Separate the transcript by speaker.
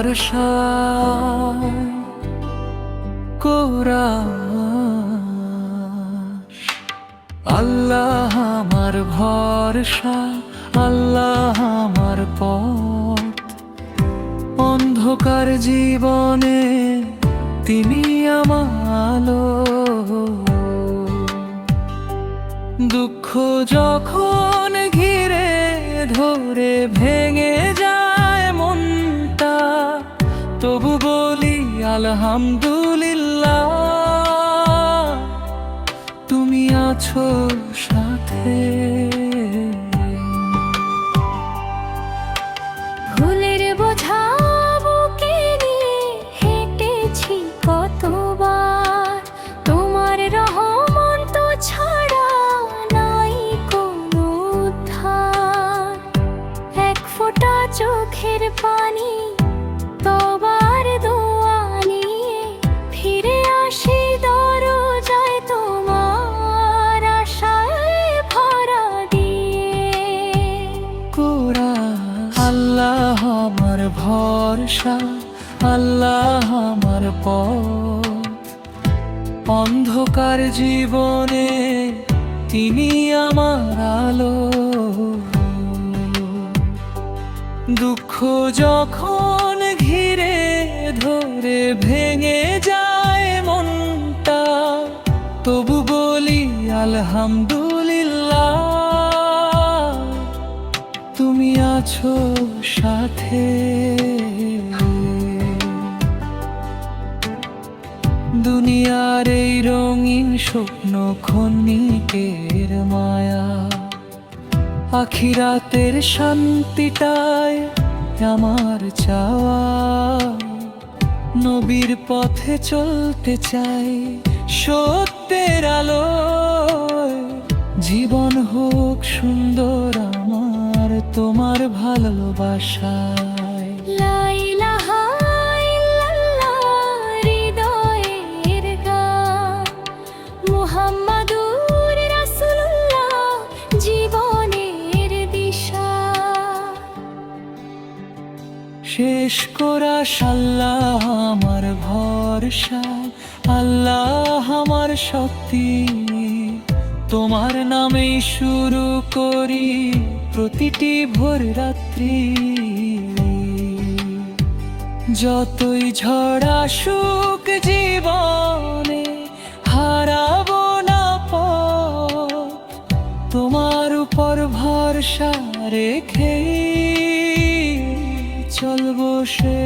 Speaker 1: বর্ষায় কোরাস। আল্লাহ আমার ভরসা, আল্লাহ আমার পথ, অন্ধকার জীবনে তিনি আমার আলো। দুঃখ যখন ঘিরে ধরে ভেঙে যায় মনটা, তবু বলি আলহামদুলিল্লাহ, তুমি আছো সাথে।
Speaker 2: ভুলের বোঝা বুকে নিয়ে হেঁটেছি কতবার, তোমার রহমত তো ছাড়া নাই কোনো উদ্ধার। এক ফোঁটা চোখের পানি তবার দোয়া নিয়ে ফিরে আসি দরজায় তোমার আশায় ভরা দিয়ে।
Speaker 1: আল্লাহ আমার ভরসা, আল্লাহ আমার পথ, অন্ধকার জীবনে তিনি আমার আলো। দুঃখ যখন ঘিরে ধরে ভেঙে যায় মনটা, তবু বলি আলহামদুলিল্লাহ, তুমি আছো সাথে। দুনিয়ার এই রঙিন স্বপ্ন ক্ষণিকের মায়া, আখিরাতের শান্তিটাই আমার চাওয়া। নবীর পথে চলতে চাই সত্যের আলোয়, জীবন হোক সুন্দর আমার তোমার ভালোবাসায়।
Speaker 2: লা ইলাহা ইল্লাল্লাহ হৃদয়ের গান, মুহাম্মাদুর রাসূলুল্লাহ জীবনের দিশা।
Speaker 1: শেষ কোরাস আল্লাহ আমার ভরসা, আল্লাহ আমার শক্তি, তোমার নামেই শুরু করি প্রতিটি ভোর রাত্রি। যতই ঝড় আসুক জীবনে হারাবো না পথ, তোমার উপর ভরসা রেখে চলবো সে